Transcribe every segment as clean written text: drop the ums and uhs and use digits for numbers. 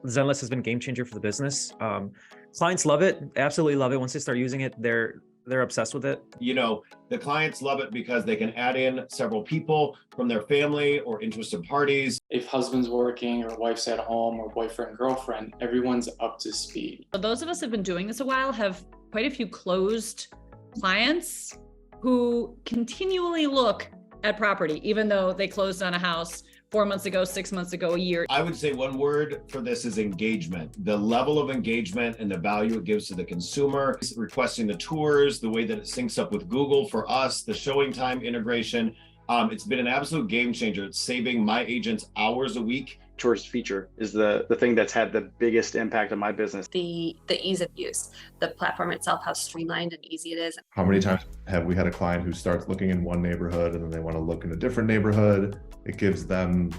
Zenlist has been a game changer for the business. Clients love it, absolutely love it. Once they start using it, they're obsessed with it. You know, the clients love it because they can add in several people from their family or interested parties. If husband's working or wife's at home or boyfriend, girlfriend, everyone's up to speed. So those of us who have been doing this a while have quite a few closed clients who continually look at property, even though they closed on a house 4 months ago, 6 months ago, a year. I would say one word for this is engagement. The level of engagement and the value it gives to the consumer, requesting the tours, the way that it syncs up with Google for us, the showing time integration. It's been an absolute game changer. It's saving my agents hours a week. Tours feature is the thing that's had the biggest impact on my business. The ease of use, the platform itself, how streamlined and easy it is. How many times have we had a client who starts looking in one neighborhood and then they want to look in a different neighborhood? It gives them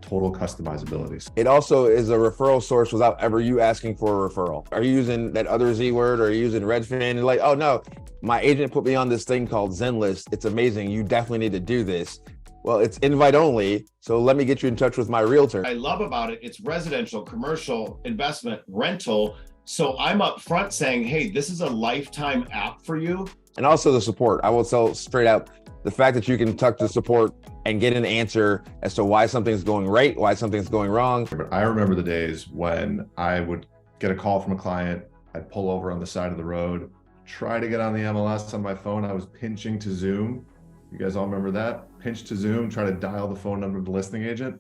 total customizability. It also is a referral source without ever you asking for a referral. Are you using that other Z word, or are you using Redfin? You're like, oh no, my agent put me on this thing called Zenlist. It's amazing. You definitely need to do this. Well, it's invite only, so let me get you in touch with my realtor. I love about it, it's residential, commercial, investment, rental. So I'm up front saying, hey, this is a lifetime app for you. And also the support. I will tell straight out, the fact that you can talk to support and get an answer as to why something's going right, why something's going wrong. But I remember the days when I would get a call from a client, I'd pull over on the side of the road, try to get on the MLS on my phone. I was pinching to Zoom. You guys all remember that? Pinch to Zoom, try to dial the phone number of the listing agent.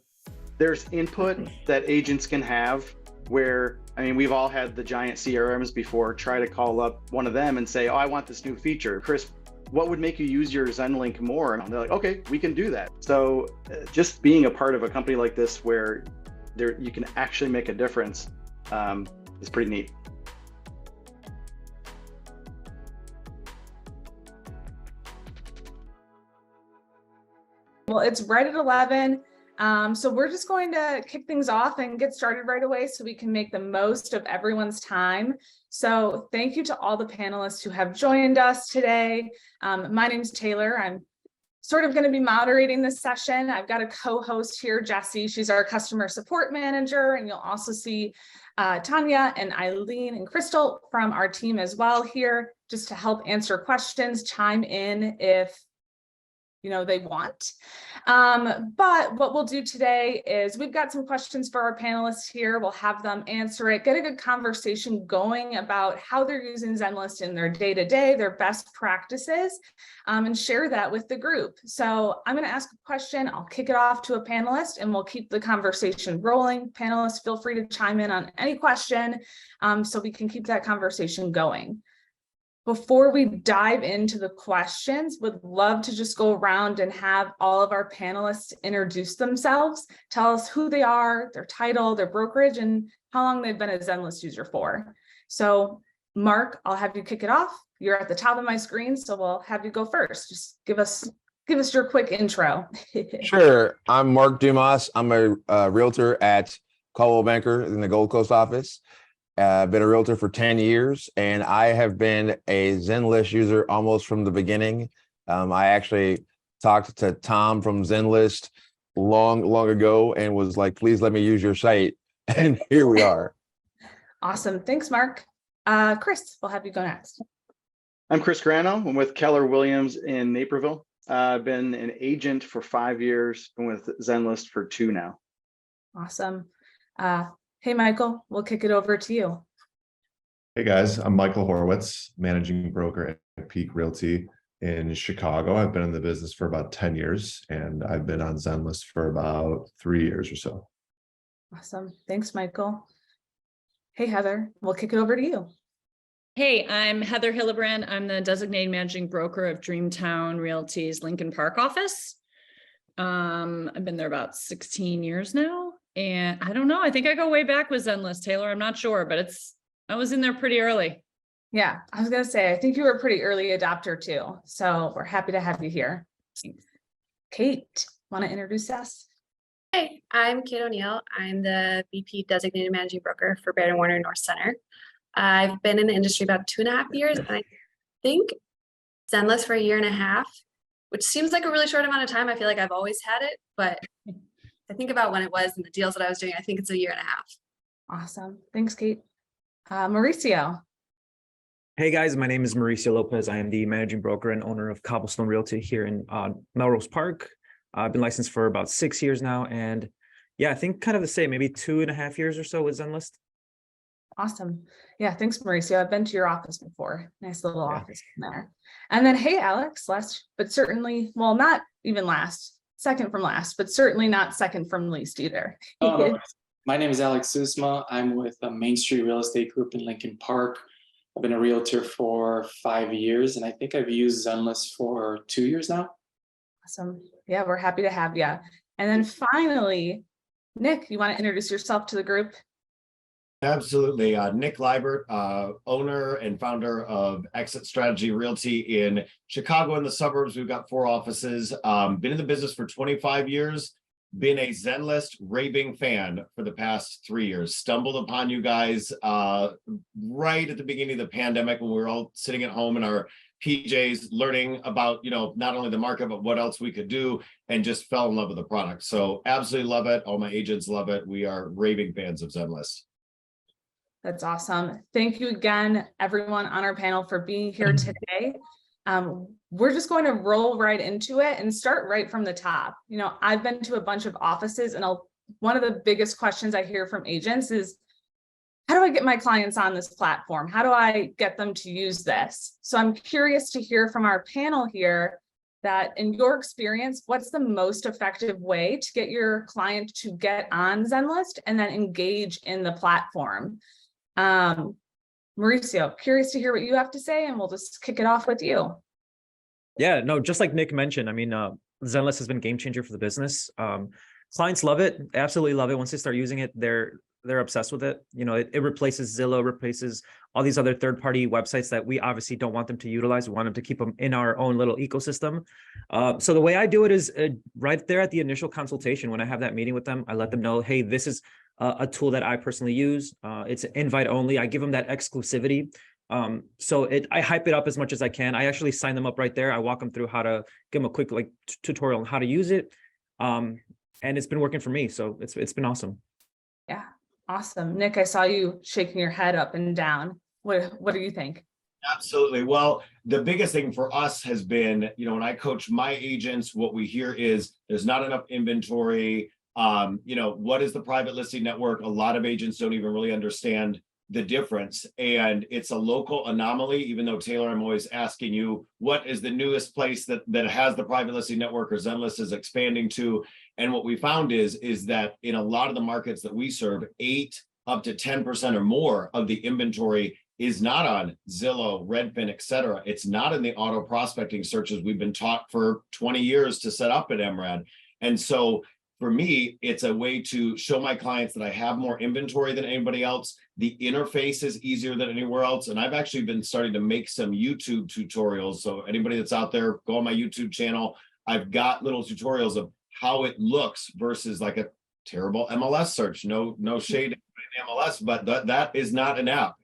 There's input that agents can have where, I mean, we've all had the giant CRMs before, try to call up one of them and say, oh, I want this new feature. Chris, what would make you use your Zenlink more? And they're like, okay, we can do that. So just being a part of a company like this where you can actually make a difference is pretty neat. Well, it's right at 11. So we're just going to kick things off and get started right away so we can make the most of everyone's time. So thank you to all the panelists who have joined us today. My name's Taylor. I'm sort of going to be moderating this session. I've got a co-host here, Jessie. She's our customer support manager. And you'll also see Tanya and Eileen and Crystal from our team as well here, just to help answer questions, chime in if they want. But what we'll do today is we've got some questions for our panelists here. We'll have them answer it, get a good conversation going about how they're using Zenlist in their day-to-day, their best practices, and share that with the group. So I'm going to ask a question. I'll kick it off to a panelist and we'll keep the conversation rolling. Panelists, feel free to chime in on any question so we can keep that conversation going. Before we dive into the questions, would love to just go around and have all of our panelists introduce themselves, tell us who they are, their title, their brokerage, and how long they've been a Zenlist user for. So Mark, I'll have you kick it off. You're at the top of my screen, so we'll have you go first. Just give us your quick intro. Sure. I'm Mark Dumas. I'm a realtor at Coldwell Banker in the Gold Coast office. I've been a realtor for 10 years, and I have been a Zenlist user almost from the beginning. I actually talked to Tom from Zenlist long ago and was like, please let me use your site. And here we are. Awesome. Thanks, Mark. Chris, we'll have you go next. I'm Chris Grano. I'm with Keller Williams in Naperville. I've been an agent for 5 years and with Zenlist for 2 now. Awesome. Hey, Michael, we'll kick it over to you. Hey guys, I'm Michael Horwitz, managing broker at Peak Realty in Chicago. I've been in the business for about 10 years and I've been on Zenlist for about 3 years or so. Awesome. Thanks, Michael. Hey, Heather, we'll kick it over to you. Hey, I'm Heather Hillebrand. I'm the designated managing broker of Dreamtown Realty's Lincoln Park office. I've been there about 16 years now. And I don't know, I think I go way back with Zenlist, Taylor. I'm not sure, but I was in there pretty early. Yeah, I was going to say, I think you were a pretty early adopter too. So we're happy to have you here. Kate, want to introduce us? Hey, I'm Kate O'Neill. I'm the VP designated managing broker for Baird & Warner North Center. I've been in the industry about 2.5 years, and I think Zenlist for 1.5 years, which seems like a really short amount of time. I feel like I've always had it, but I think about when it was and the deals that I was doing, I think it's 1.5 years. Awesome. Thanks, Kate. Mauricio. Hey guys, my name is Mauricio Lopez. I am the managing broker and owner of Cobblestone Realty here in Melrose Park. I've been licensed for about 6 years now. And yeah, I think kind of the same, maybe 2.5 years or so with Zenlist. Awesome. Yeah, thanks, Mauricio. I've been to your office before. Nice little Yeah. office in there. And then, hey, Alex, last, but certainly, well, not even last, second from last, but certainly not second from least either. My name is Alex Susma. I'm with Main Street Real Estate Group in Lincoln Park. I've been a realtor for 5 years, and I think I've used Zenlist for 2 years now. Awesome. Yeah, we're happy to have you. And then finally, Nick, you want to introduce yourself to the group? Absolutely. Nick Libert, owner and founder of Exit Strategy Realty in Chicago and the suburbs. We've got 4 offices. Been in the business for 25 years. Been a Zenlist raving fan for the past 3 years. Stumbled upon you guys right at the beginning of the pandemic when we were all sitting at home in our PJs, learning about, not only the market, but what else we could do, and just fell in love with the product. So absolutely love it. All my agents love it. We are raving fans of Zenlist. That's awesome. Thank you again, everyone on our panel, for being here today. We're just going to roll right into it and start right from the top. I've been to a bunch of offices, and one of the biggest questions I hear from agents is, how do I get my clients on this platform? How do I get them to use this? So I'm curious to hear from our panel here that, in your experience, what's the most effective way to get your client to get on Zenlist and then engage in the platform? Mauricio, curious to hear what you have to say, and we'll just kick it off with you. Yeah, no, just like Nick mentioned, I mean, Zenlist has been a game changer for the business. Clients love it, absolutely love it. Once they start using it, they're obsessed with it. It replaces Zillow, replaces all these other third-party websites that we obviously don't want them to utilize. We want them to keep them in our own little ecosystem. So the way I do it is right there at the initial consultation. When I have that meeting with them, I let them know, hey, this is a tool that I personally use. It's invite only. I give them that exclusivity. So I hype it up as much as I can. I actually sign them up right there. I walk them through how to give them a quick tutorial on how to use it. And it's been working for me. So it's been awesome. Yeah. Awesome. Nick, I saw you shaking your head up and down. What do you think? Absolutely. Well, the biggest thing for us has been, when I coach my agents, what we hear is there's not enough inventory. What is the private listing network? A lot of agents don't even really understand the difference. And it's a local anomaly, even though, Taylor, I'm always asking you, what is the newest place that has the private listing network or Zenlist is expanding to? And what we found is that in a lot of the markets that we serve, 8 up to 10% or more of the inventory is not on Zillow, Redfin, et cetera. It's not in the auto prospecting searches we've been taught for 20 years to set up at MRAD. And so for me, it's a way to show my clients that I have more inventory than anybody else. The interface is easier than anywhere else. And I've actually been starting to make some YouTube tutorials. So anybody that's out there, go on my YouTube channel. I've got little tutorials of how it looks versus like a terrible MLS search. No shade in MLS, but that is not an app.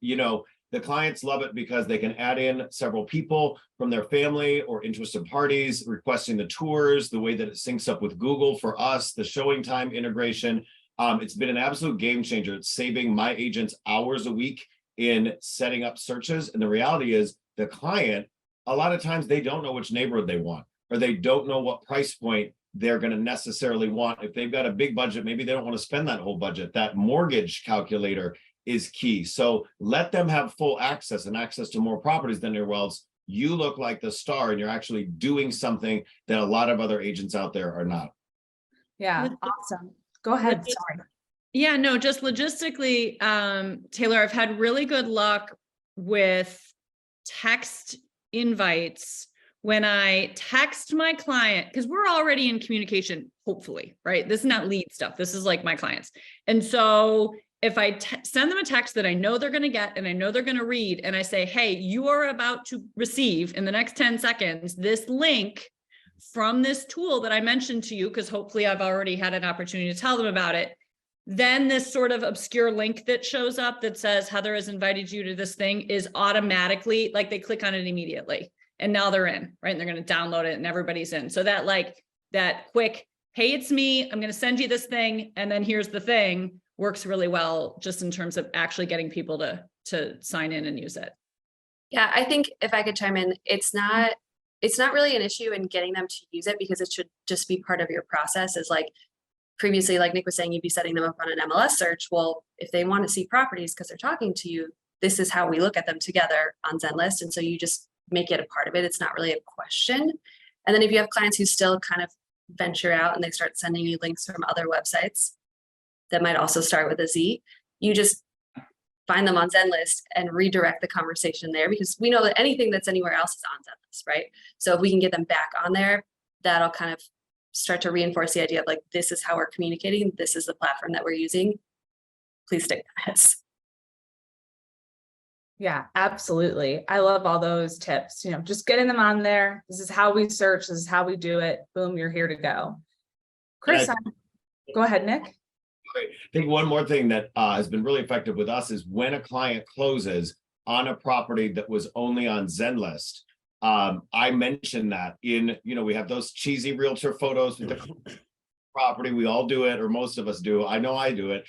The clients love it because they can add in several people from their family or interested parties, requesting the tours, the way that it syncs up with Google for us, the showing time integration. It's been an absolute game changer. It's saving my agents hours a week in setting up searches. And the reality is the client, a lot of times they don't know which neighborhood they want, or they don't know what price point they're going to necessarily want. If they've got a big budget, maybe they don't want to spend that whole budget. That mortgage calculator is key. So let them have full access and access to more properties than anywhere else. You look like the star, and you're actually doing something that a lot of other agents out there are not. Yeah, awesome. Go ahead. Sorry. Yeah, no, just logistically, Taylor, I've had really good luck with text invites when I text my client, because we're already in communication, hopefully, right? This is not lead stuff. This is like my clients. And so if I send them a text that I know they're going to get and I know they're going to read, and I say, hey, you are about to receive in the next 10 seconds this link from this tool that I mentioned to you, because hopefully I've already had an opportunity to tell them about it. Then this sort of obscure link that shows up that says Heather has invited you to this thing is automatically, like, they click on it immediately. And now they're in, right? And they're going to download it and everybody's in. So that quick, hey, it's me, I'm going to send you this thing, and then here's the thing, works really well just in terms of actually getting people to sign in and use it. Yeah, I think if I could chime in, it's not really an issue in getting them to use it, because it should just be part of your process. Is like previously, like Nick was saying, you'd be setting them up on an MLS search. Well, if they want to see properties because they're talking to you, this is how we look at them together on Zenlist. And so you just make it a part of it. It's not really a question. And then if you have clients who still kind of venture out and they start sending you links from other websites that might also start with a Z, you just find them on Zenlist and redirect the conversation there, because we know that anything that's anywhere else is on Zenlist, right? So if we can get them back on there, that'll kind of start to reinforce the idea of like, this is how we're communicating. This is the platform that we're using. Please stick with us. Yeah, absolutely. I love all those tips, just getting them on there. This is how we search. This is how we do it. Boom, you're here to go. Chris, go ahead, Nick. I think one more thing that has been really effective with us is when a client closes on a property that was only on Zenlist. I mentioned that in, we have those cheesy realtor photos with the property. We all do it, or most of us do. I know I do it.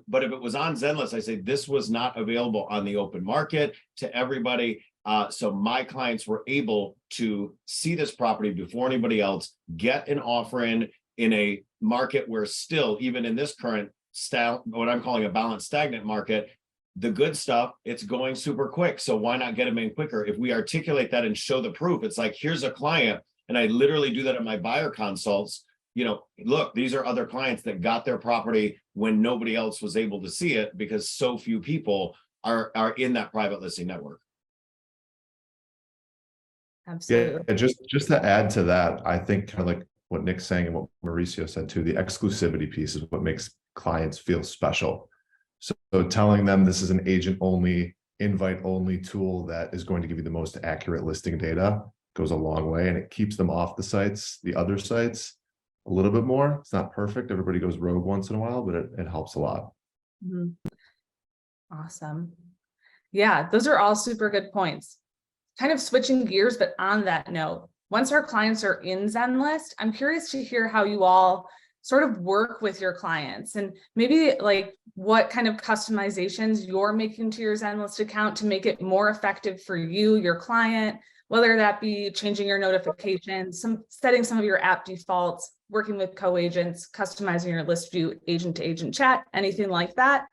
But if it was on Zenlist, I say this was not available on the open market to everybody. So my clients were able to see this property before anybody else, get an offer in a market where still, even in this current style, what I'm calling a balanced stagnant market, the good stuff, it's going super quick. So why not get them in quicker? If we articulate that and show the proof, it's like, here's a client, and I literally do that at my buyer consults. Look, these are other clients that got their property when nobody else was able to see it, because so few people are in that private listing network. Absolutely. Yeah, just to add to that, I think kind of like what Nick's saying and what Mauricio said too, the exclusivity piece is what makes clients feel special. So telling them this is an agent only, invite only tool that is going to give you the most accurate listing data goes a long way, and it keeps them off the other sites a little bit more. It's not perfect. Everybody goes rogue once in a while, but it helps a lot. Mm-hmm. Awesome. Yeah, those are all super good points. Kind of switching gears, but on that note, once our clients are in Zenlist, I'm curious to hear how you all sort of work with your clients, and maybe like what kind of customizations you're making to your Zenlist account to make it more effective for you, your client, whether that be changing your notifications, setting some of your app defaults, working with co-agents, customizing your list view, agent to agent chat, anything like that.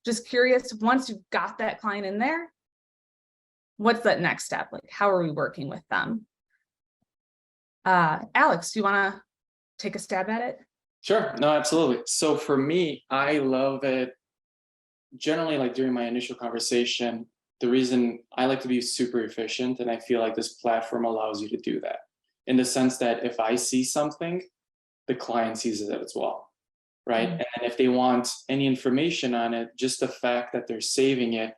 Just curious, once you've got that client in there, what's that next step? Like, how are we working with them? Alex, do you want to take a stab at it? Sure. No, absolutely. So for me, I love it. Generally, like during my initial conversation, the reason I like to be super efficient, and I feel like this platform allows you to do that, in the sense that if I see something, the client sees it as well, right? Mm-hmm. And if they want any information on it, just the fact that they're saving it,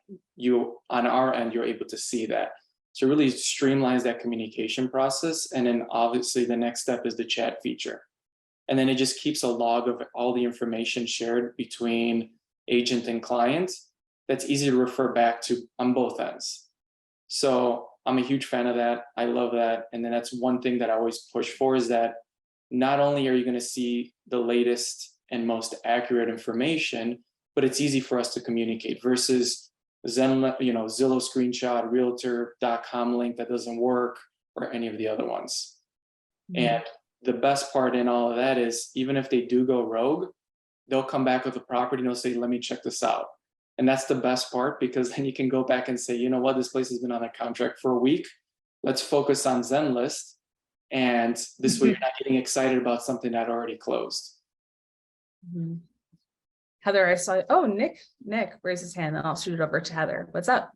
on our end, you're able to see that. So it really streamlines that communication process. And then obviously the next step is the chat feature. And then it just keeps a log of all the information shared between agent and client that's easy to refer back to on both ends. So I'm a huge fan of that. I love that. And then that's one thing that I always push for, is that not only are you going to see the latest and most accurate information, but it's easy for us to communicate versus Zillow screenshot, realtor.com link that doesn't work, or any of the other ones. Mm-hmm. And the best part in all of that is, even if they do go rogue, they'll come back with a property and they'll say, let me check this out. And that's the best part, because then you can go back and say, you know what, this place has been on a contract for a week. Let's focus on Zenlist. And this way you're not getting excited about something that already closed. Mm-hmm. Heather, I saw, Nick raised his hand, and I'll shoot it over to Heather. What's up?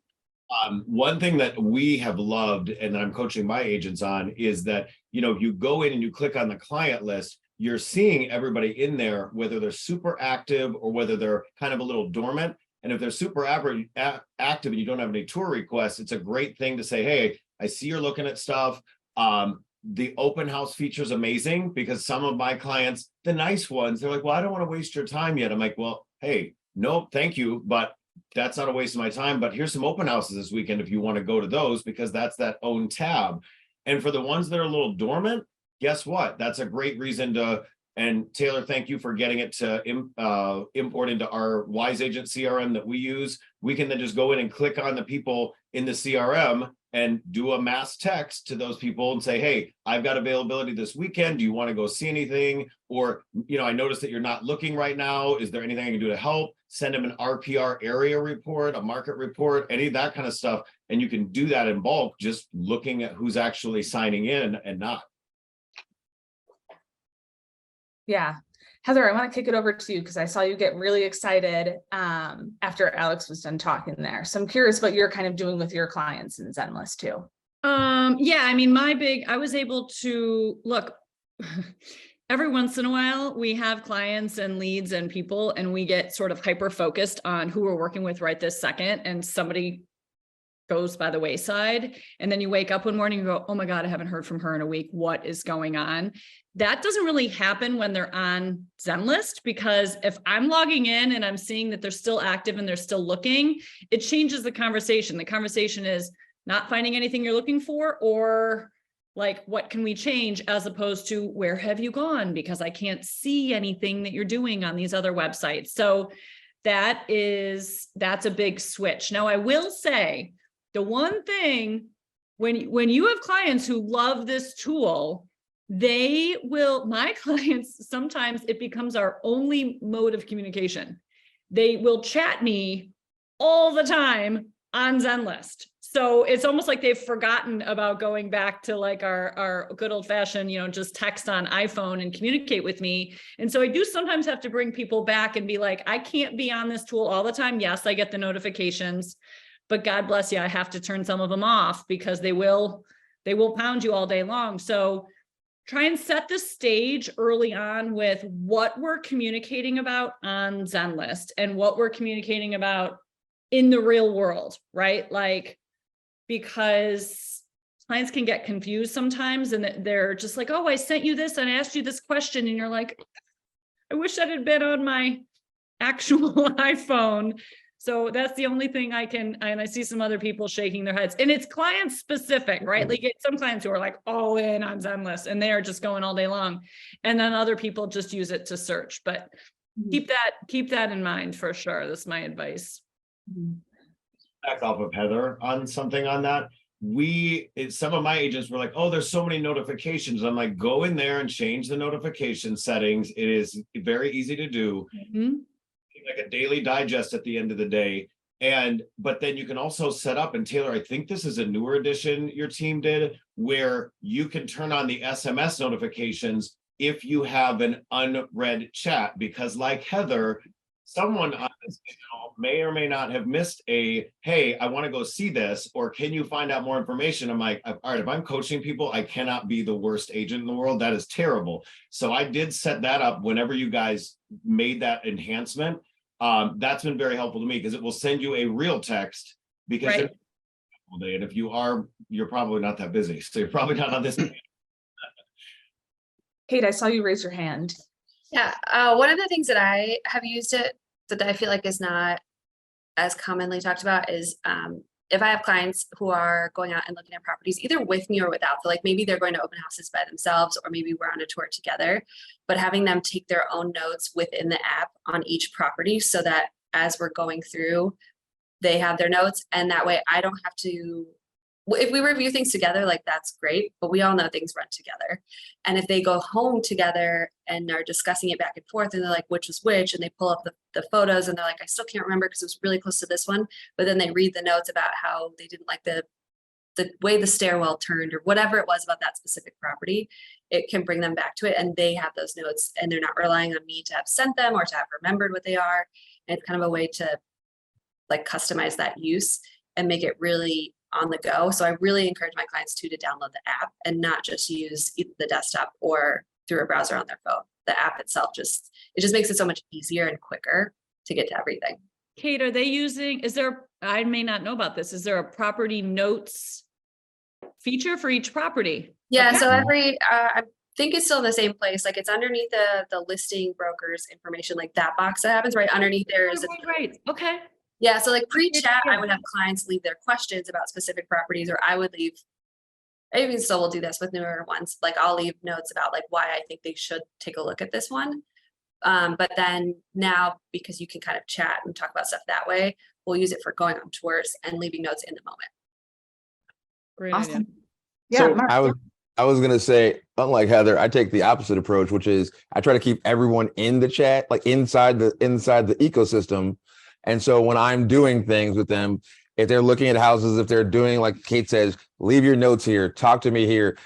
One thing that we have loved, and I'm coaching my agents on, is that, you go in and you click on the client list, you're seeing everybody in there, whether they're super active or whether they're kind of a little dormant. And if they're super active and you don't have any tour requests, it's a great thing to say, hey, I see you're looking at stuff. The open house feature is amazing, because some of my clients, the nice ones, they're like, well, I don't want to waste your time yet. I'm like, well, hey, no, thank you, but that's not a waste of my time. But here's some open houses this weekend if you want to go to those, because that's that own tab. And for the ones that are a little dormant, guess what? That's a great reason to And Taylor, thank you for getting it to import into our Wise Agent CRM that we use. We can then just go in and click on the people in the CRM and do a mass text to those people and say, hey, I've got availability this weekend. Do you want to go see anything? Or, I noticed that you're not looking right now. Is there anything I can do to help? Send them an RPR area report, a market report, any of that kind of stuff. And you can do that in bulk, just looking at who's actually signing in and not. Yeah. Heather, I want to kick it over to you because I saw you get really excited after Alex was done talking there. So I'm curious what you're kind of doing with your clients in Zenlist too. Yeah, I mean, I was able to look every once in a while, we have clients and leads and people, and we get sort of hyper focused on who we're working with right this second. And somebody goes by the wayside. And then you wake up one morning and go, oh my God, I haven't heard from her in a week. What is going on? That doesn't really happen when they're on Zenlist, because if I'm logging in and I'm seeing that they're still active and they're still looking, it changes the conversation. The conversation is not finding anything you're looking for, or like, what can we change, as opposed to where have you gone? Because I can't see anything that you're doing on these other websites. So that's a big switch. Now, I will say the one thing, when you have clients who love this tool, my clients, sometimes it becomes our only mode of communication. They will chat me all the time on Zenlist. So it's almost like they've forgotten about going back to like our good old fashioned, just text on iPhone and communicate with me. And so I do sometimes have to bring people back and be like, I can't be on this tool all the time. Yes, I get the notifications, but God bless you, I have to turn some of them off because they will pound you all day long. So try and set the stage early on with what we're communicating about on Zenlist and what we're communicating about in the real world, right? Like, because clients can get confused sometimes, and they're just like, oh, I sent you this and I asked you this question. And you're like, I wish that had been on my actual iPhone. So that's the only thing and I see some other people shaking their heads, and it's client specific, right? Like some clients who are like all in on Zenlist and they are just going all day long. And then other people just use it to search, but keep that in mind for sure. That's my advice. Back off of Heather on something on that. Some of my agents were like, oh, there's so many notifications. I'm like, go in there and change the notification settings. It is very easy to do. Like a daily digest at the end of the day. But then you can also set up, and Taylor, I think this is a newer addition your team did, where you can turn on the SMS notifications if you have an unread chat, because like Heather, someone on this may or may not have missed hey, I want to go see this, or can you find out more information? I'm like, all right, if I'm coaching people, I cannot be the worst agent in the world. That is terrible. So I did set that up whenever you guys made that enhancement. That's been very helpful to me, because it will send you a real text, because right. And if you're probably not that busy. So you're probably not on this. Kate, I saw you raise your hand. Yeah, one of the things that I have used it that I feel like is not as commonly talked about is if I have clients who are going out and looking at properties either with me or without, so like maybe they're going to open houses by themselves, or maybe we're on a tour together, but having them take their own notes within the app on each property, so that as we're going through, they have their notes, and that way I don't have to. If we review things together, like that's great, but we all know things run together. And if they go home together and are discussing it back and forth, and they're like, which was which, and they pull up the photos and they're like, I still can't remember because it was really close to this one. But then they read the notes about how they didn't like the way the stairwell turned, or whatever it was about that specific property, it can bring them back to it. And they have those notes, and they're not relying on me to have sent them or to have remembered what they are. And it's kind of a way to like customize that use and make it really on the go. So I really encourage my clients to download the app and not just use either the desktop or through a browser on their phone. The app itself just makes it so much easier and quicker to get to everything. Kate, are they using, I may not know about this, is there a property notes feature for each property? Yeah, okay. So I think it's still in the same place. Like it's underneath the listing broker's information, like that box that happens right underneath there is right. Okay. Yeah, so like pre-chat, I would have clients leave their questions about specific properties, or I would leave I even still will do this with newer ones. Like I'll leave notes about like why I think they should take a look at this one. But then now, because you can kind of chat and talk about stuff that way, we'll use it for going on tours and leaving notes in the moment. Great idea. Awesome. Yeah, So Mark. I was gonna say, unlike Heather, I take the opposite approach, which is I try to keep everyone in the chat, like inside the ecosystem. And so when I'm doing things with them, if they're looking at houses, if they're doing like Kate says, leave your notes here, talk to me here.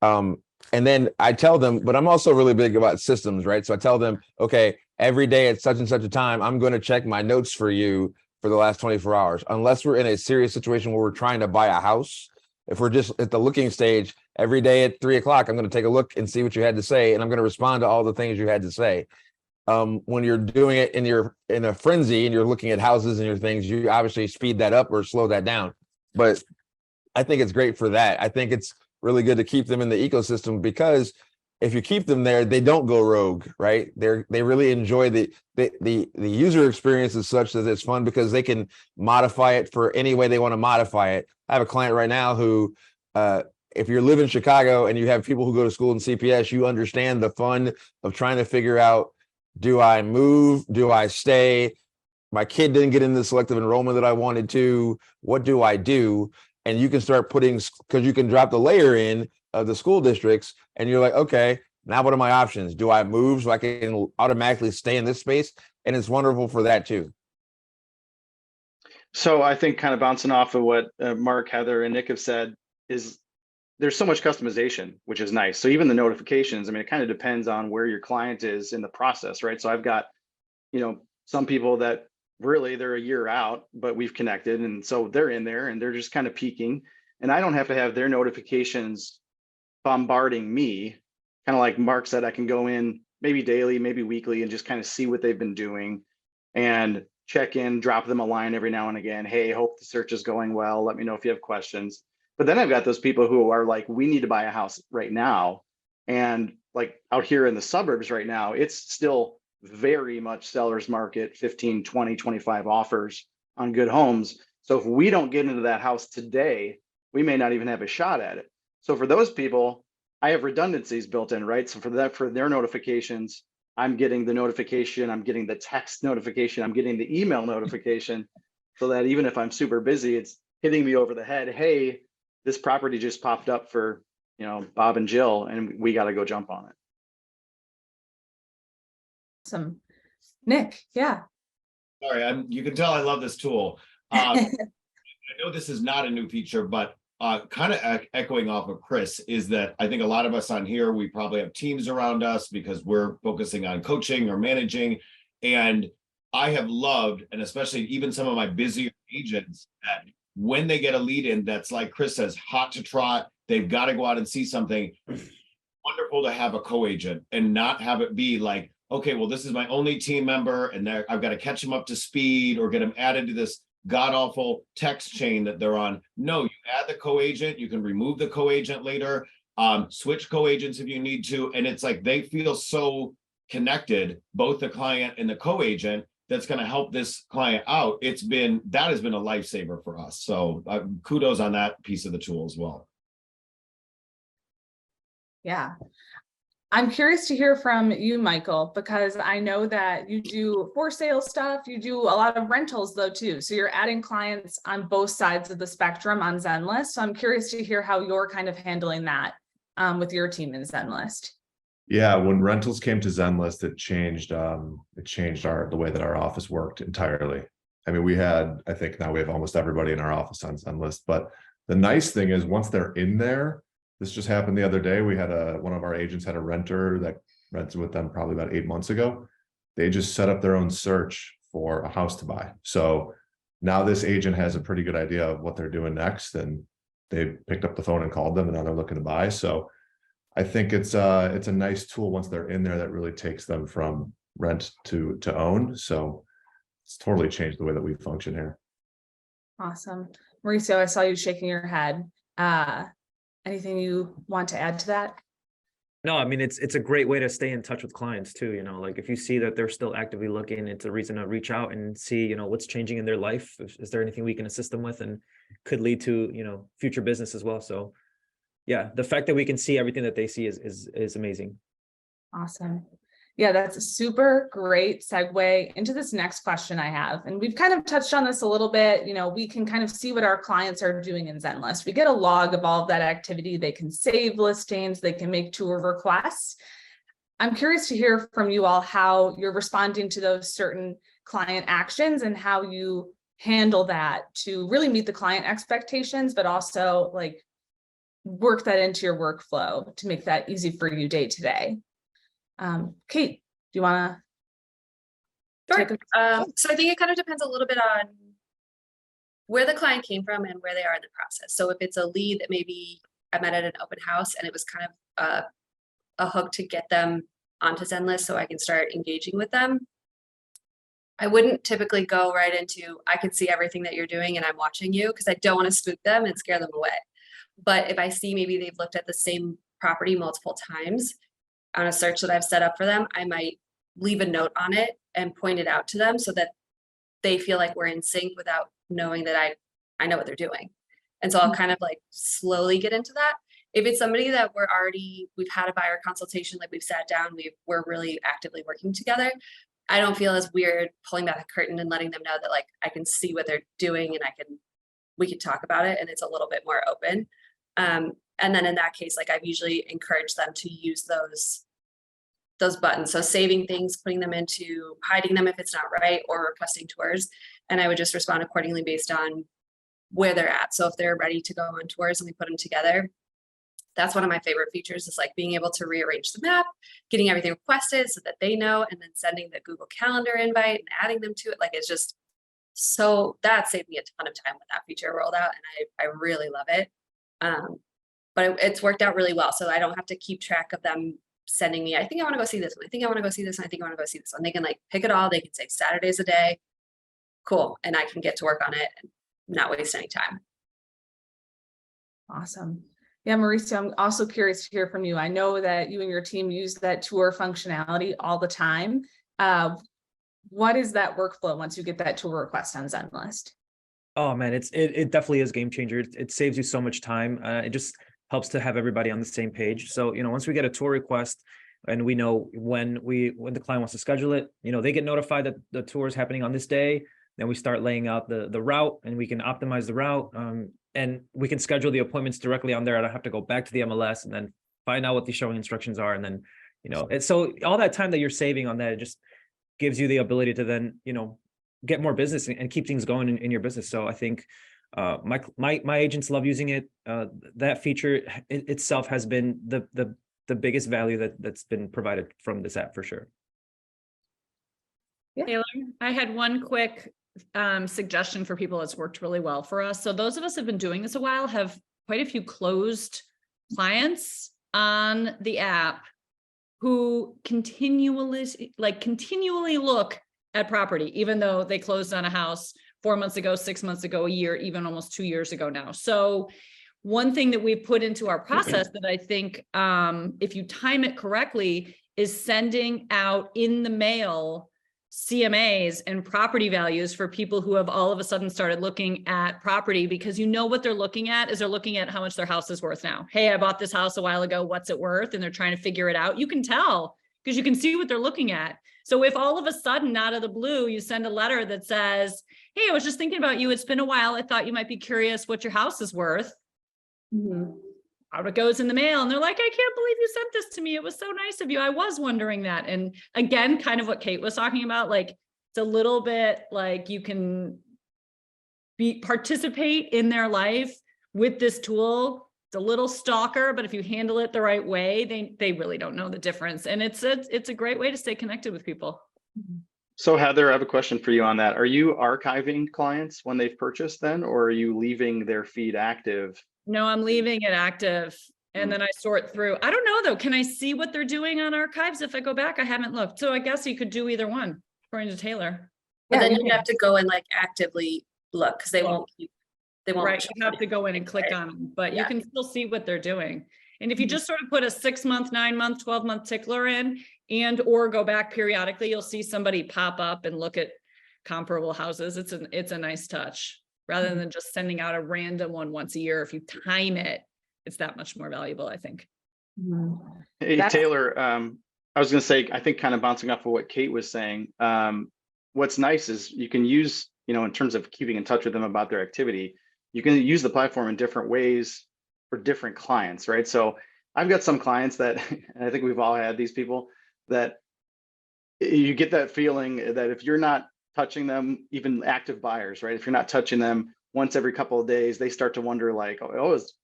And then I tell them, but I'm also really big about systems, right? So I tell them, okay, every day at such and such a time, I'm going to check my notes for you for the last 24 hours, unless we're in a serious situation where we're trying to buy a house. If we're just at the looking stage, every day at 3 o'clock, I'm going to take a look and see what you had to say, and I'm going to respond to all the things you had to say. When you're doing it and you're in a frenzy and you're looking at houses and your things, you obviously speed that up or slow that down. But I think it's great for that. I think it's really good to keep them in the ecosystem, because if you keep them there, they don't go rogue, right? They really enjoy the user experience is such that it's fun because they can modify it for any way they want to modify it. I have a client right now who, if you live in Chicago and you have people who go to school in CPS, you understand the fun of trying to figure out, do I move? Do I stay? My kid didn't get in the selective enrollment that I wanted to. What do I do? And you can start putting, because you can drop the layer in of the school districts, and you're like, okay, now what are my options? Do I move so I can automatically stay in this space? And it's wonderful for that too. So I think kind of bouncing off of what Mark, Heather, and Nick have said is there's so much customization, which is nice. So even the notifications, I mean, it kind of depends on where your client is in the process, right? So I've got, some people that really they're a year out, but we've connected. And so they're in there and they're just kind of peeking. And I don't have to have their notifications bombarding me. Kind of like Mark said, I can go in maybe daily, maybe weekly, and just kind of see what they've been doing and check in, drop them a line every now and again. Hey, hope the search is going well. Let me know if you have questions. But then I've got those people who are like, we need to buy a house right now. And like out here in the suburbs right now, it's still very much seller's market, 15, 20, 25 offers on good homes. So if we don't get into that house today, we may not even have a shot at it. So for those people, I have redundancies built in, right? So for their notifications, I'm getting the notification, I'm getting the text notification, I'm getting the email notification, so that even if I'm super busy, it's hitting me over the head. Hey, this property just popped up for, Bob and Jill, and we got to go jump on it. Awesome. Nick, yeah. Sorry, you can tell I love this tool. I know this is not a new feature, but kind of echoing off of Chris is that I think a lot of us on here, we probably have teams around us because we're focusing on coaching or managing. And I have loved, and especially even some of my busier agents, that when they get a lead in that's like Chris says, hot to trot, they've got to go out and see something. Wonderful to have a co-agent and not have it be like, okay, well, this is my only team member and I've got to catch them up to speed or get them added to this god-awful text chain that they're on. No, you add the co-agent, you can remove the co-agent later, switch co-agents if you need to. And it's like they feel so connected, both the client and the co-agent, that's going to help this client out. That has been a lifesaver for us. So kudos on that piece of the tool as well. Yeah. I'm curious to hear from you, Michael, because I know that you do for sale stuff. You do a lot of rentals though, too. So you're adding clients on both sides of the spectrum on Zenlist. So I'm curious to hear how you're kind of handling that with your team in Zenlist. Yeah, when rentals came to Zenlist, it changed the way that our office worked entirely. I mean, I think now we have almost everybody in our office on Zenlist, but the nice thing is once they're in there, this just happened the other day. We had one of our agents had a renter that rented with them probably about 8 months ago. They just set up their own search for a house to buy. So now this agent has a pretty good idea of what they're doing next, and they picked up the phone and called them, and now they're looking to buy. So I think it's a nice tool once they're in there that really takes them from rent to own. So it's totally changed the way that we function here. Awesome. Mauricio, I saw you shaking your head. Anything you want to add to that? No, I mean, it's a great way to stay in touch with clients too. Like if you see that they're still actively looking, it's a reason to reach out and see, what's changing in their life. Is there anything we can assist them with, and could lead to, future business as well. So yeah, the fact that we can see everything that they see is amazing. Awesome. Yeah, that's a super great segue into this next question I have. And we've kind of touched on this a little bit. You know, we can kind of see what our clients are doing in Zenlist. We get a log of all of that activity. They can save listings, they can make tour requests. I'm curious to hear from you all how you're responding to those certain client actions and how you handle that to really meet the client expectations, but also like work that into your workflow to make that easy for you day to day. Kate, do you want to? Sure. So I think it kind of depends a little bit on where the client came from and where they are in the process. So if it's a lead that maybe I met at an open house and it was kind of a hook to get them onto Zenlist so I can start engaging with them, I wouldn't typically go right into, I can see everything that you're doing and I'm watching you, because I don't want to spook them and scare them away. But if I see maybe they've looked at the same property multiple times on a search that I've set up for them, I might leave a note on it and point it out to them so that they feel like we're in sync without knowing that I know what they're doing. And so I'll kind of like slowly get into that. If it's somebody that we've had a buyer consultation, like we've sat down, we're really actively working together, I don't feel as weird pulling back the curtain and letting them know that like I can see what they're doing and we can talk about it and it's a little bit more open. And then in that case, like I've usually encouraged them to use those buttons. So saving things, putting them into, hiding them if it's not right, or requesting tours. And I would just respond accordingly based on where they're at. So if they're ready to go on tours and we put them together, that's one of my favorite features, is like being able to rearrange the map, getting everything requested so that they know, and then sending the Google Calendar invite and adding them to it. Like it's just, so that saved me a ton of time when that feature rolled out, and I really love it. But it's worked out really well. So I don't have to keep track of them sending me, I think I want to go see this one. I think I want to go see this one. I think I want to go see this one. They can like pick it all. They can say Saturdays a day. Cool. And I can get to work on it and not waste any time. Awesome. Yeah, Mauricio, I'm also curious to hear from you. I know that you and your team use that tour functionality all the time. What is that workflow once you get that tour request on Zenlist? Oh man, it definitely is game changer. It saves you so much time. It just helps to have everybody on the same page. So, once we get a tour request and we know when the client wants to schedule it, they get notified that the tour is happening on this day. Then we start laying out the route, and we can optimize the route. And we can schedule the appointments directly on there. I don't have to go back to the MLS and then find out what the showing instructions are. And then, so all that time that you're saving on that, it just gives you the ability to then, get more business and keep things going in your business. So I think my agents love using it. That feature itself has been the biggest value that's been provided from this app for sure. Yeah. Taylor, I had one quick suggestion for people that's worked really well for us. So those of us have been doing this a while have quite a few closed clients on the app who continually look at property, even though they closed on a house 4 months ago, 6 months ago, a year, even almost 2 years ago now. So one thing that we put into our process that I think if you time it correctly is sending out in the mail CMAs and property values for people who have all of a sudden started looking at property, because what they're looking at is they're looking at how much their house is worth now. Hey, I bought this house a while ago. What's it worth? And they're trying to figure it out. You can tell because you can see what they're looking at. So if all of a sudden out of the blue, you send a letter that says, hey, I was just thinking about you. It's been a while. I thought you might be curious what your house is worth. Out it goes in the mail, and they're like, I can't believe you sent this to me. It was so nice of you. I was wondering that. And again, kind of what Kate was talking about, like it's a little bit like you can participate in their life with this tool. It's a little stalker, but if you handle it the right way, they really don't know the difference. And it's a great way to stay connected with people. So Heather, I have a question for you on that. Are you archiving clients when they've purchased then, or are you leaving their feed active? No, I'm leaving it active, and then I sort through. I don't know though. Can I see what they're doing on archives if I go back? I haven't looked. So I guess you could do either one, according to Taylor. But then you have to go and like actively look, because they won't. Right, you have to go in and click on them, but you can still see what they're doing. And if you just sort of put a 6-month, 9-month, 12-month tickler in or go back periodically, you'll see somebody pop up and look at comparable houses. It's a nice touch rather than just sending out a random one once a year. If you time it, it's that much more valuable, I think. Hey, That's- Taylor, I was going to say, I think kind of bouncing off of what Kate was saying, what's nice is you can use, in terms of keeping in touch with them about their activity, you can use the platform in different ways for different clients, right? So I've got some clients that, and I think we've all had these people, that you get that feeling that if you're not touching them, even active buyers, right? If you're not touching them once every couple of days, they start to wonder like, oh, is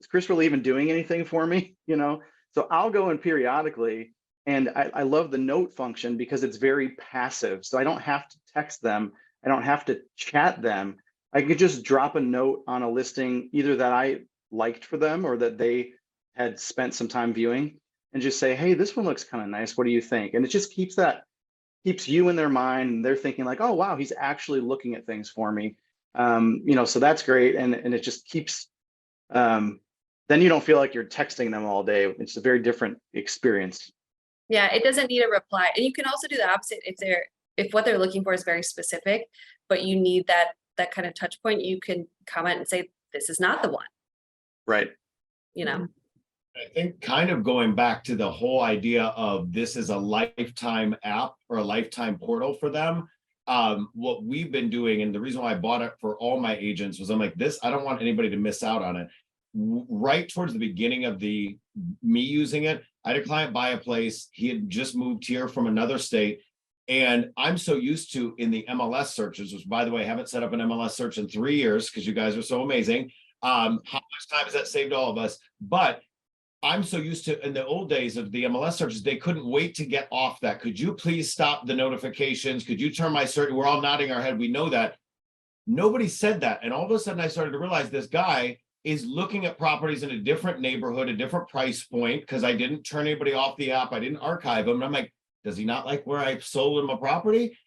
Chris really even doing anything for me? So I'll go in periodically, and I love the note function because it's very passive. So I don't have to text them. I don't have to chat them. I could just drop a note on a listing, either that I liked for them or that they had spent some time viewing, and just say, hey, this one looks kind of nice. What do you think? And it just keeps you in their mind, and they're thinking like, oh, wow, he's actually looking at things for me. So that's great. And it just keeps, then you don't feel like you're texting them all day. It's a very different experience. Yeah, it doesn't need a reply. And you can also do the opposite if what they're looking for is very specific, but you need that kind of touch point. You can comment and say, this is not the one. Right. I think kind of going back to the whole idea of this is a lifetime app or a lifetime portal for them. What we've been doing, and the reason why I bought it for all my agents, was I'm like, I don't want anybody to miss out on it. Right towards the beginning of me using it, I had a client buy a place. He had just moved here from another state. And I'm so used to in the MLS searches, which by the way, I haven't set up an MLS search in 3 years because you guys are so amazing. How much time has that saved all of us? But I'm so used to, in the old days of the MLS searches, they couldn't wait to get off that. Could you please stop the notifications? Could you turn my search? We're all nodding our head. We know that. Nobody said that. And all of a sudden I started to realize this guy is looking at properties in a different neighborhood, a different price point, because I didn't turn anybody off the app. I didn't archive him. And I'm like, does he not like where I sold him a property?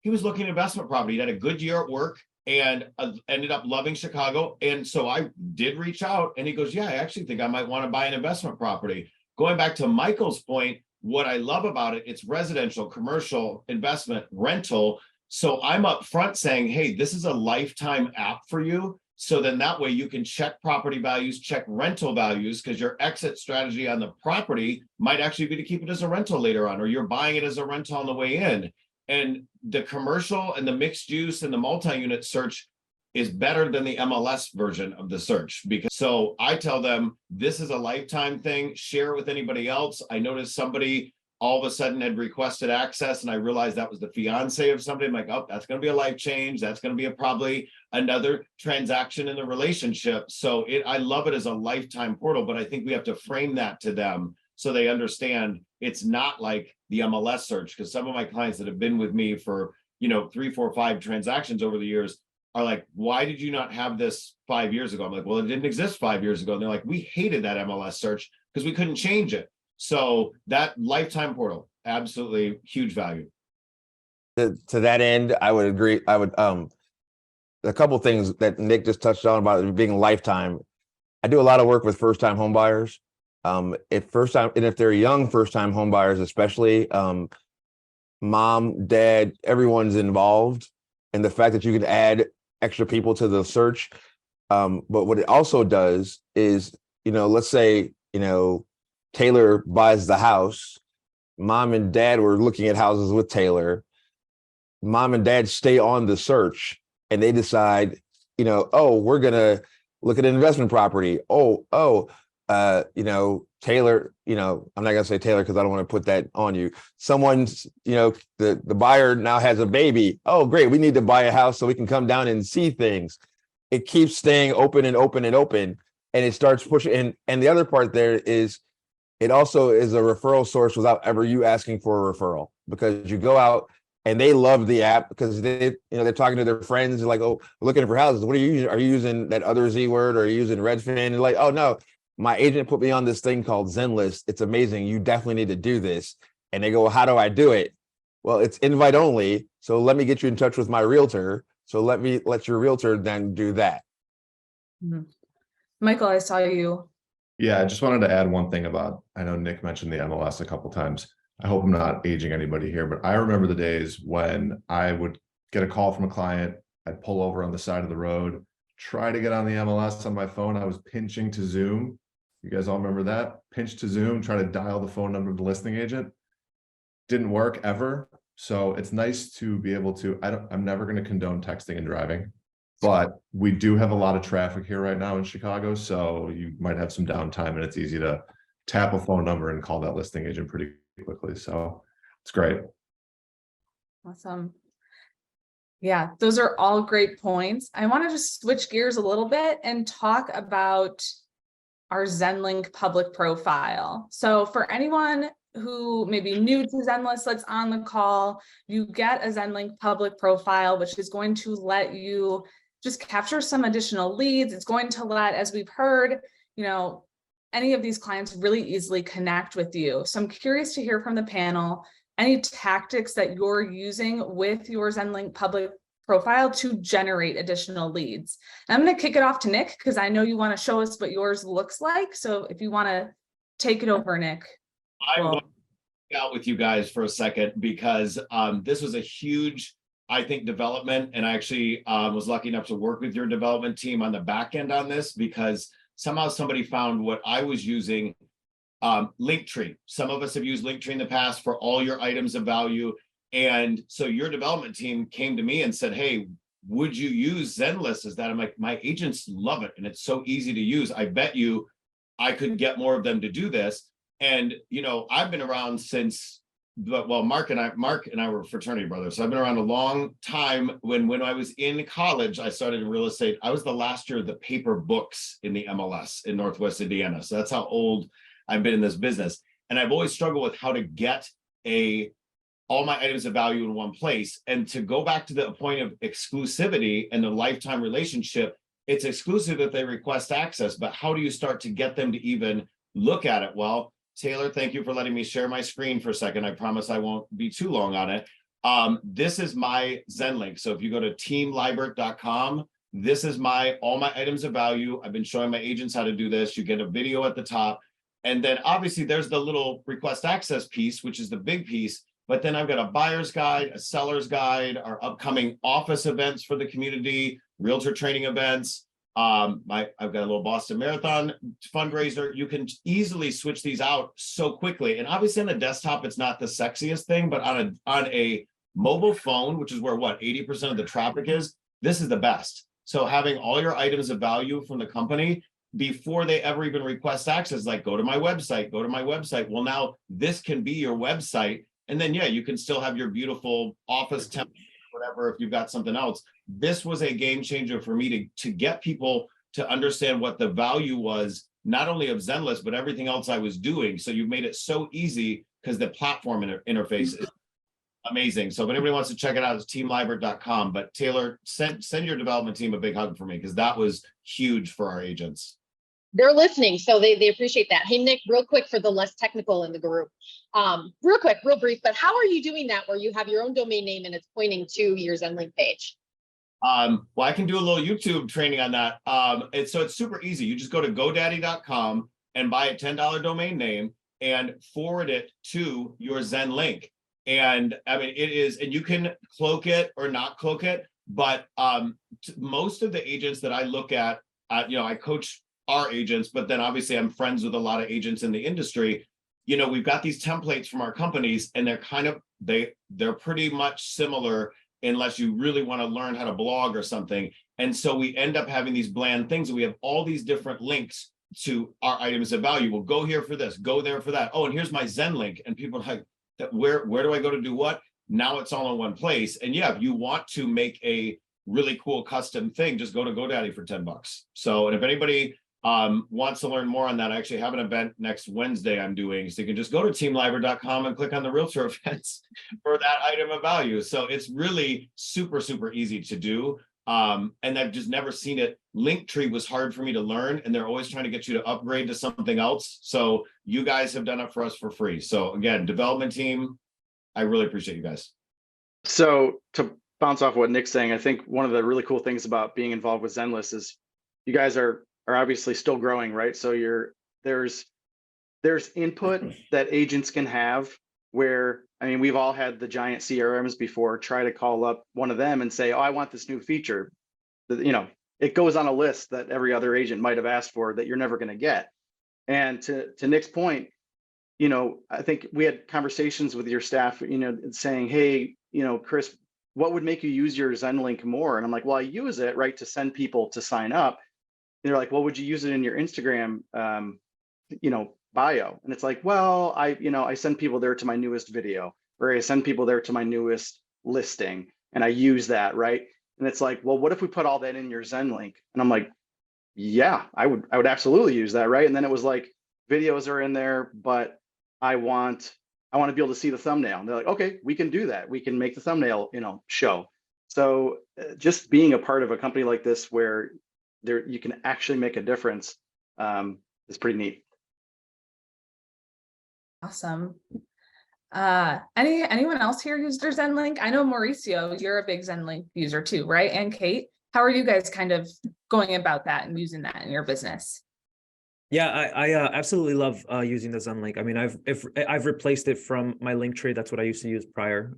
He was looking at investment property. He had a good year at work and ended up loving Chicago. And so I did reach out, and he goes, yeah, I actually think I might want to buy an investment property. Going back to Michael's point, what I love about it, it's residential, commercial, investment, rental. So I'm up front saying, hey, this is a lifetime app for you. So then that way you can check property values, check rental values, because your exit strategy on the property might actually be to keep it as a rental later on, or you're buying it as a rental on the way in. And the commercial and the mixed use and the multi-unit search is better than the MLS version of the search. So I tell them, this is a lifetime thing, share it with anybody else. I noticed somebody all of a sudden had requested access, and I realized that was the fiance of somebody. I'm like, oh, that's going to be a life change. That's going to be probably another transaction in the relationship. So I love it as a lifetime portal, but I think we have to frame that to them so they understand it's not like the MLS search. Because some of my clients that have been with me for 3, 4, 5 transactions over the years are like, why did you not have this 5 years ago? I'm like, well, it didn't exist 5 years ago. And they're like, we hated that MLS search because we couldn't change it. So that lifetime portal, absolutely huge value. To that end, I would agree. I would a couple things that Nick just touched on about it being lifetime. I do a lot of work with first-time home buyers. If they're young first-time home buyers, especially, mom, dad, everyone's involved, and the fact that you can add extra people to the search. But what it also does is, let's say, Taylor buys the house. Mom and dad were looking at houses with Taylor. Mom and dad stay on the search, and they decide, oh, we're going to look at an investment property. Taylor, I'm not going to say Taylor because I don't want to put that on you. Someone's, the buyer now has a baby. Oh, great. We need to buy a house so we can come down and see things. It keeps staying open and open and open, and it starts pushing. And the other part there is, it also is a referral source without ever you asking for a referral, because you go out and they love the app because they're talking to their friends like, oh, looking for houses. What are you using? Are you using that other Z word? Or are you using Redfin? And like, oh no, my agent put me on this thing called Zenlist. It's amazing. You definitely need to do this. And they go, well, how do I do it? Well, it's invite only. So let me get you in touch with my realtor. So let your realtor then do that. Mm-hmm. Michael, I saw you. Yeah, I just wanted to add one thing I know Nick mentioned the MLS a couple times. I hope I'm not aging anybody here, but I remember the days when I would get a call from a client. I'd pull over on the side of the road, try to get on the MLS on my phone. I was pinching to Zoom You guys all remember that? Pinch to zoom, try to dial the phone number of the listing agent. Didn't work ever. So it's nice to be able to, I'm never going to condone texting and driving, but we do have a lot of traffic here right now in Chicago. So you might have some downtime and it's easy to tap a phone number and call that listing agent pretty quickly. So it's great. Awesome. Yeah, those are all great points. I want to just switch gears a little bit and talk about our Zenlink public profile. So for anyone who may be new to Zenlist that's on the call, you get a Zenlink public profile, which is going to let you just capture some additional leads. It's going to let, as we've heard, any of these clients really easily connect with you. So I'm curious to hear from the panel, any tactics that you're using with your Zenlink public profile to generate additional leads. And I'm going to kick it off to Nick, because I know you want to show us what yours looks like. So if you want to take it over, Nick. I want to out with you guys for a second, because this was a huge, I think, development. And I actually was lucky enough to work with your development team on the back end on this, because somehow somebody found what I was using, Linktree. Some of us have used Linktree in the past for all your items of value. And so your development team came to me and said, hey, would you use Zenlist as that? I'm like, my agents love it. And it's so easy to use. I bet you I could get more of them to do this. And, I've been around since, well, Mark and I were fraternity brothers. So I've been around a long time. When I was in college, I started in real estate. I was the last year of the paper books in the MLS in Northwest Indiana. So that's how old I've been in this business. And I've always struggled with how to get all my items of value in one place. And to go back to the point of exclusivity and the lifetime relationship, it's exclusive if they request access, but how do you start to get them to even look at it? Well, Taylor, thank you for letting me share my screen for a second. I promise I won't be too long on it. This is my Zenlink. So if you go to teamlibert.com, this is all my items of value. I've been showing my agents how to do this. You get a video at the top. And then obviously there's the little request access piece, which is the big piece. But then I've got a buyer's guide, a seller's guide, our upcoming office events for the community, realtor training events. I've got a little Boston Marathon fundraiser. You can easily switch these out so quickly. And obviously on the desktop, it's not the sexiest thing, but on a mobile phone, which is where 80% of the traffic is, this is the best. So having all your items of value from the company before they ever even request access, like go to my website. Well, now this can be your website. And then, you can still have your beautiful office template, whatever, if you've got something else. This was a game changer for me to get people to understand what the value was, not only of Zenlist, but everything else I was doing. So you've made it so easy because the platform interface is amazing. So if anybody wants to check it out, it's teamlibert.com. But Taylor, send your development team a big hug for me, because that was huge for our agents. They're listening, so they appreciate that. Hey, Nick, real quick for the less technical in the group. Real quick, real brief, but how are you doing that where you have your own domain name and it's pointing to your Zenlink page? Well, I can do a little YouTube training on that. It's super easy. You just go to GoDaddy.com and buy a $10 domain name and forward it to your Zenlink. And I mean, it is, and you can cloak it or not cloak it, but most of the agents that I look at, I coach our agents, but then obviously I'm friends with a lot of agents in the industry. We've got these templates from our companies, and they're pretty much similar unless you really want to learn how to blog or something. And so we end up having these bland things, and we have all these different links to our items of value. We'll go here for this, go there for that. Oh, and here's my Zenlink. And people are like, where do I go to do what? Now it's all in one place. And if you want to make a really cool custom thing, just go to GoDaddy for $10. So, and if anybody wants to learn more on that, I actually have an event next Wednesday I'm doing. So you can just go to teamlibert.com and click on the realtor events for that item of value. So it's really super, super easy to do. And I've just never seen it. Linktree was hard for me to learn, and they're always trying to get you to upgrade to something else. So you guys have done it for us for free. So again, development team, I really appreciate you guys. So to bounce off what Nick's saying, I think one of the really cool things about being involved with Zenlist is you guys are obviously still growing, right? So there's input that agents can have where, I mean, we've all had the giant CRMs before, try to call up one of them and say, oh, I want this new feature. It goes on a list that every other agent might have asked for that you're never going to get. And to Nick's point, you know, I think we had conversations with your staff, you know, saying, hey, you know, Chris, what would make you use your Zenlink more? And I'm like, well, I use it, right, to send people to sign up. And they're like, well, would you use it in your Instagram, you know, bio? And it's like, well, I send people there to my newest video, or I send people there to my newest listing, and I use that, right? And it's like, well, what if we put all that in your Zenlink? And I'm like, yeah, I would absolutely use that, right? And then it was like, videos are in there, but I want to be able to see the thumbnail. And they're like, okay, we can do that. We can make the thumbnail, you know, show. So just being a part of a company like this where you can actually make a difference is pretty neat. Awesome. Anyone else here use their Zenlink? I know Mauricio, you're a big Zenlink user too, right? And Kate, how are you guys kind of going about that and using that in your business? Yeah, I absolutely love using the Zenlink. I mean, I've replaced it from my link tree. That's what I used to use prior.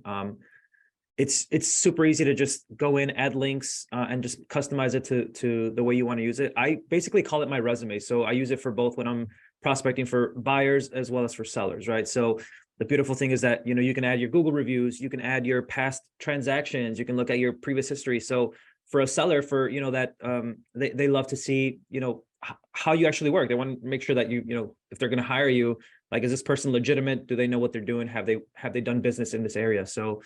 It's super easy to just go in, add links, and just customize it to the way you want to use it. I basically call it my resume. So I use it for both when I'm prospecting for buyers as well as for sellers, right? So the beautiful thing is that, you know, you can add your Google reviews, you can add your past transactions, you can look at your previous history. So for a seller, for, you know, that they love to see, you know, how you actually work. They want to make sure that you know, if they're going to hire you, like, is this person legitimate? Do they know what they're doing? Have they done business in this area? So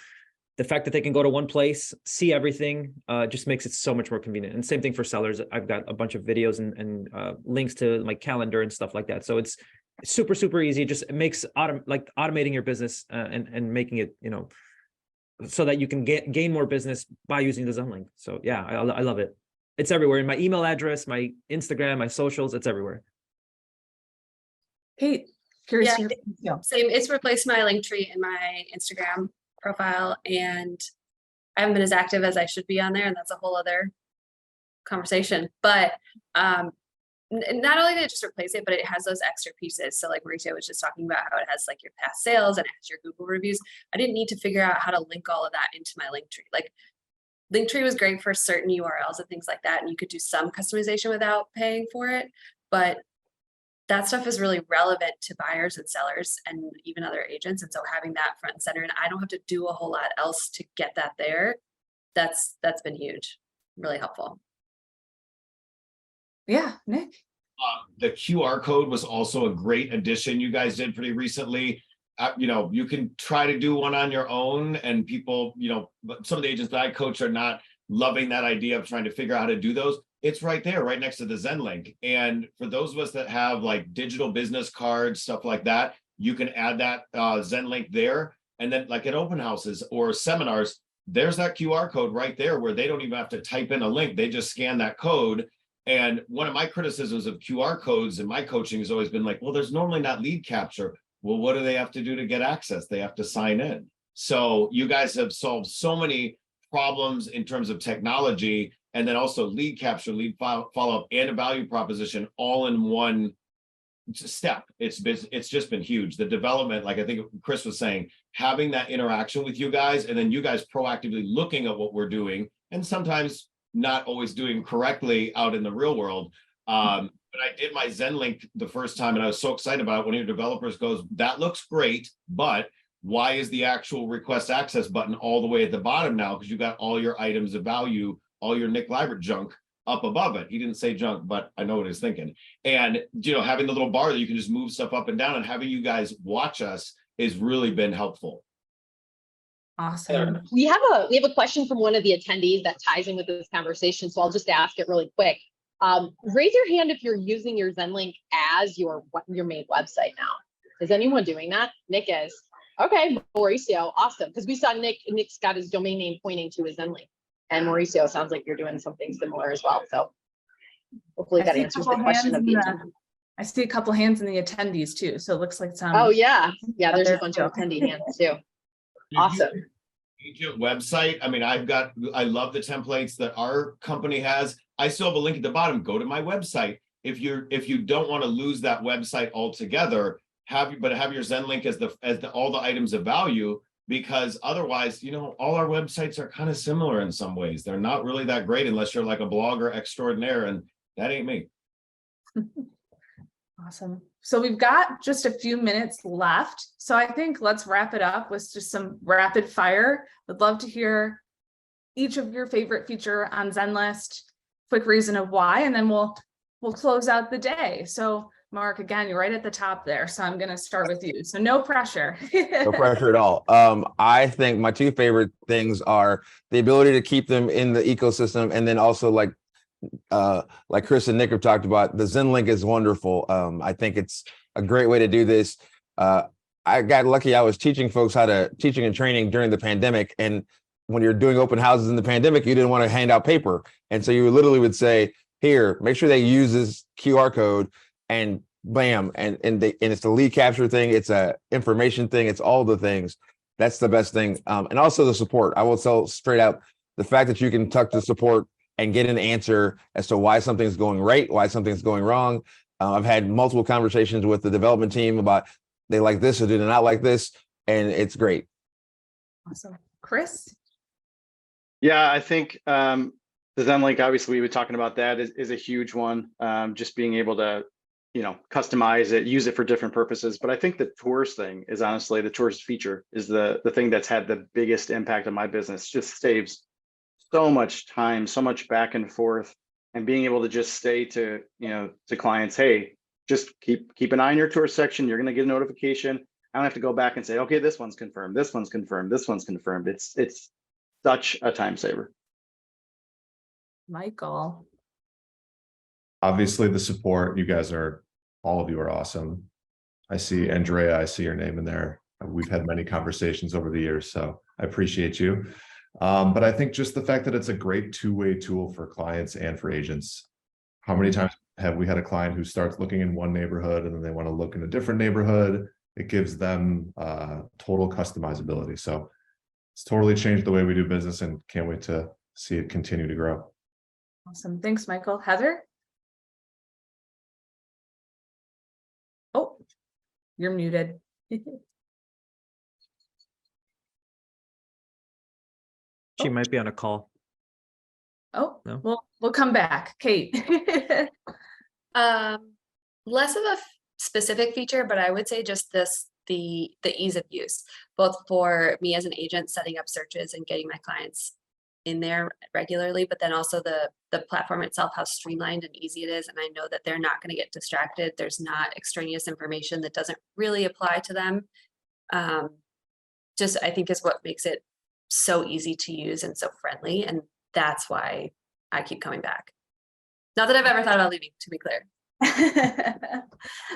the fact that they can go to one place, see everything, just makes it so much more convenient. And same thing for sellers. I've got a bunch of videos and links to my calendar and stuff like that. So it's super, super easy. Just it makes automating your business and making it, you know, so that you can gain more business by using the Zenlink. So yeah, I love it. It's everywhere, in my email address, my Instagram, my socials, it's everywhere. Kate, curious. Yeah, same. It's replaced my link tree in my Instagram profile, and I haven't been as active as I should be on there, and that's a whole other conversation. But not only did it just replace it, but it has those extra pieces. So like Mauricio was just talking about how it has like your past sales and it has your Google reviews. I didn't need to figure out how to link all of that into my link tree. Like, Linktree was great for certain URLs and things like that, and you could do some customization without paying for it, but that stuff is really relevant to buyers and sellers and even other agents. And so having that front and center, and I don't have to do a whole lot else to get that there, that's been huge, really helpful. Yeah, Nick. The QR code was also a great addition you guys did pretty recently. You know, you can try to do one on your own, and people, you know, some of the agents that I coach are not loving that idea of trying to figure out how to do those. It's right there, right next to the Zenlink. And for those of us that have like digital business cards, stuff like that, you can add that Zenlink there. And then like at open houses or seminars, there's that QR code right there where they don't even have to type in a link. They just scan that code. And one of my criticisms of QR codes in my coaching has always been like, well, there's normally not lead capture. Well, what do they have to do to get access? They have to sign in. So you guys have solved so many problems in terms of technology, and then also lead capture, lead follow-up, and a value proposition all in one step. It's just been huge. The development, like I think Chris was saying, having that interaction with you guys, and then you guys proactively looking at what we're doing, and sometimes not always doing correctly out in the real world. But I did my Zenlink the first time, and I was so excited about it. One of your developers goes, that looks great, but why is the actual request access button all the way at the bottom now? Because you got all your items of value, all your Nick Libert junk up above it. He didn't say junk, but I know what he's thinking. And, you know, having the little bar that you can just move stuff up and down, and having you guys watch us has really been helpful. Awesome. We have a question from one of the attendees that ties in with this conversation, so I'll just ask it really quick. Raise your hand if you're using your Zenlink as your main website now. Is anyone doing that? Nick is. Okay, Mauricio, awesome. Because we saw Nick's got his domain name pointing to his Zenlink. And Mauricio, sounds like you're doing something similar as well. So hopefully that answers the question of the attendee. I see a couple hands in the attendees too. So it looks like some. Oh yeah. Yeah, there's a bunch of attendee hands too. Awesome. Agent website. I mean, I love the templates that our company has. I still have a link at the bottom. Go to my website. If you don't want to lose that website altogether, have your Zenlink as all the items of value, because otherwise, you know, all our websites are kind of similar in some ways. They're not really that great unless you're like a blogger extraordinaire, and that ain't me. Awesome. So we've got just a few minutes left. So I think let's wrap it up with just some rapid fire. Would love to hear each of your favorite feature on Zenlist, quick reason of why, and then we'll close out the day. So Mark, again, you're right at the top there. So I'm going to start with you. So no pressure. No pressure at all. I think my two favorite things are the ability to keep them in the ecosystem, and then also like Chris and Nick have talked about, the Zenlink is wonderful. I think it's a great way to do this. I got lucky. I was teaching folks teaching and training during the pandemic. And when you're doing open houses in the pandemic, you didn't want to hand out paper. And so you literally would say, here, make sure they use this QR code, and bam. And it's the lead capture thing. It's a information thing. It's all the things. That's the best thing. And also the support. I will tell straight out, the fact that you can talk to support and get an answer as to why something's going right, why something's going wrong. I've had multiple conversations with the development team about they like this or do they not like this, and it's great. Awesome. Chris? Yeah, I think the Zenlink, obviously we were talking about that, is a huge one. Just being able to, customize it, use it for different purposes. But I think the tours thing is honestly, the tours feature is the thing that's had the biggest impact on my business. Just saves so much time, so much back and forth, and being able to just say to clients, hey, just keep an eye on your tour section. You're going to get a notification. I don't have to go back and say, okay, this one's confirmed, this one's confirmed, this one's confirmed. It's such a time saver. Michael? Obviously the support, all of you are awesome. I see Andrea, I see your name in there. We've had many conversations over the years, so I appreciate you. But I think just the fact that it's a great two-way tool for clients and for agents. How many times have we had a client who starts looking in one neighborhood and then they want to look in a different neighborhood? It gives them total customizability. So it's totally changed the way we do business, and can't wait to see it continue to grow. Awesome. Thanks, Michael. Heather? Oh, you're muted. She might be on a call. Oh, No? well, we'll come back. Kate? Less of a specific feature, but I would say just the ease of use, both for me as an agent setting up searches and getting my clients in there regularly, but then also the platform itself, how streamlined and easy it is. And I know that they're not going to get distracted. There's not extraneous information that doesn't really apply to them. Just I think is what makes it so easy to use and so friendly. And that's why I keep coming back. Not that I've ever thought about leaving, to be clear.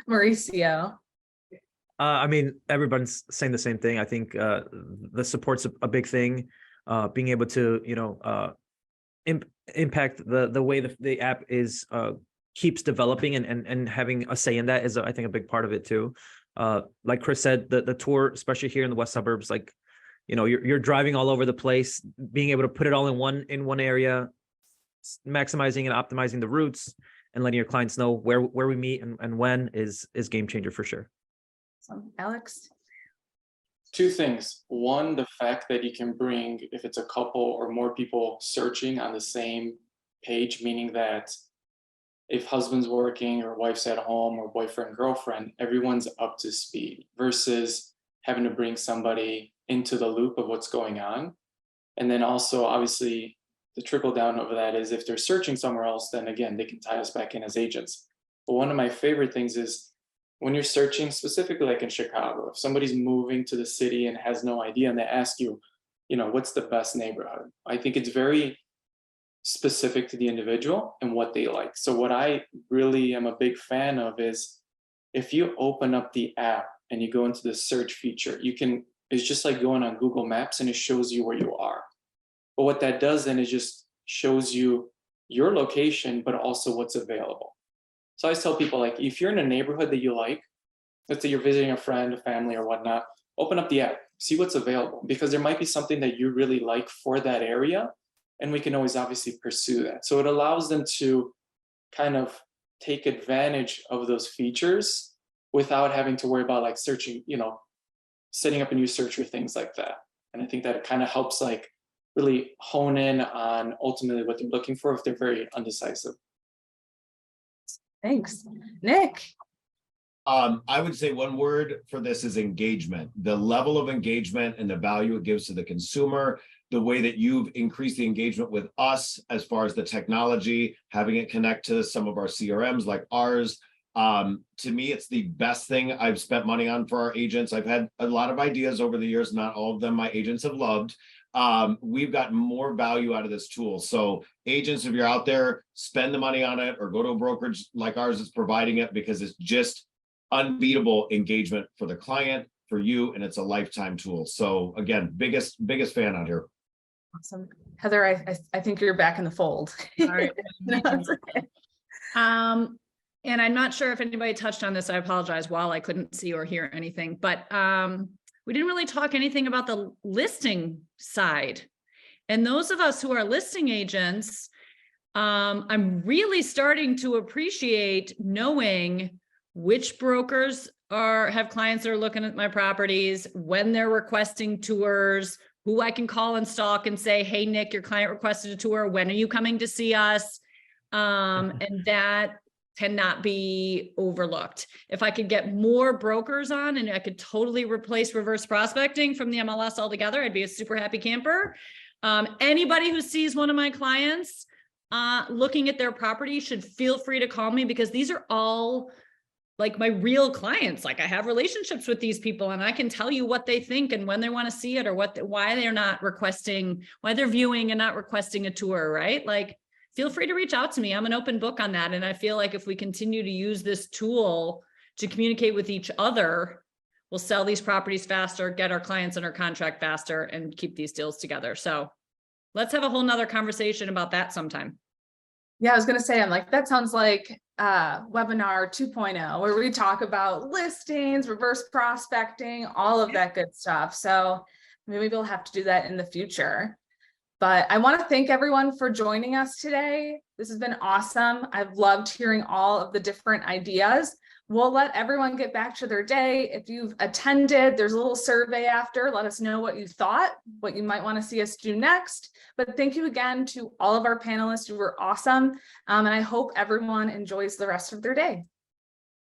Mauricio? I mean, everyone's saying the same thing. I think the support's a big thing. Being able to, impact the way the app is keeps developing and having a say in that is, I think, a big part of it too. Like Chris said, the tour, especially here in the west suburbs, like, you're driving all over the place, being able to put it all in one area, maximizing and optimizing the routes, and letting your clients know where we meet and when is game changer for sure. Alex? Two things. One, the fact that you can bring, if it's a couple or more people searching on the same page, meaning that if husband's working or wife's at home or boyfriend, girlfriend, everyone's up to speed versus having to bring somebody into the loop of what's going on. And then also, obviously, the trickle down of that is if they're searching somewhere else, then again, they can tie us back in as agents. But one of my favorite things is when you're searching, specifically like in Chicago, if somebody's moving to the city and has no idea and they ask you, what's the best neighborhood? I think it's very specific to the individual and what they like. So what I really am a big fan of is if you open up the app and you go into the search feature, it's just like going on Google Maps and it shows you where you are. But what that does then is just shows you your location, but also what's available. So I always tell people, like, if you're in a neighborhood that you like, let's say you're visiting a friend, a family, or whatnot, open up the app, see what's available, because there might be something that you really like for that area, and we can always obviously pursue that. So it allows them to kind of take advantage of those features without having to worry about like searching, setting up a new search or things like that. And I think that it kind of helps like really hone in on ultimately what they're looking for if they're very undecisive. Thanks. Nick? I would say one word for this is engagement. The level of engagement and the value it gives to the consumer, the way that you've increased the engagement with us as far as the technology, having it connect to some of our CRMs like ours. To me, it's the best thing I've spent money on for our agents. I've had a lot of ideas over the years. Not all of them my agents have loved. We've got more value out of this tool. So agents, if you're out there, spend the money on it or go to a brokerage like ours that's providing it, because it's just unbeatable engagement for the client, for you, and it's a lifetime tool. So again, biggest fan out here. Awesome. Heather, I think you're back in the fold. All right. And I'm not sure if anybody touched on this. I apologize while I couldn't see or hear anything, but we didn't really talk anything about the listing side. And those of us who are listing agents, I'm really starting to appreciate knowing which brokers have clients that are looking at my properties, when they're requesting tours, who I can call and stalk and say, hey, Nick, your client requested a tour. When are you coming to see us? And that cannot be overlooked. If I could get more brokers on and I could totally replace reverse prospecting from the MLS altogether, I'd be a super happy camper. Anybody who sees one of my clients looking at their property should feel free to call me, because these are all like my real clients. Like, I have relationships with these people and I can tell you what they think and when they want to see it, or why they're not requesting, why they're viewing and not requesting a tour, right? Like, feel free to reach out to me. I'm an open book on that. And I feel like if we continue to use this tool to communicate with each other, we'll sell these properties faster, get our clients under contract faster, and keep these deals together. So let's have a whole nother conversation about that sometime. Yeah, I was going to say, I'm like, that sounds like webinar 2.0, where we talk about listings, reverse prospecting, all of that good stuff. So maybe we'll have to do that in the future. But I want to thank everyone for joining us today. This has been awesome. I've loved hearing all of the different ideas. We'll let everyone get back to their day. If you've attended, there's a little survey after. Let us know what you thought, what you might want to see us do next. But thank you again to all of our panelists who were awesome. And I hope everyone enjoys the rest of their day.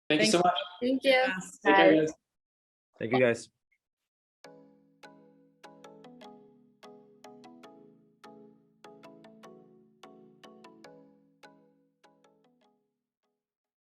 Thank you so much. Thank you. Take care, guys. Thank you, guys.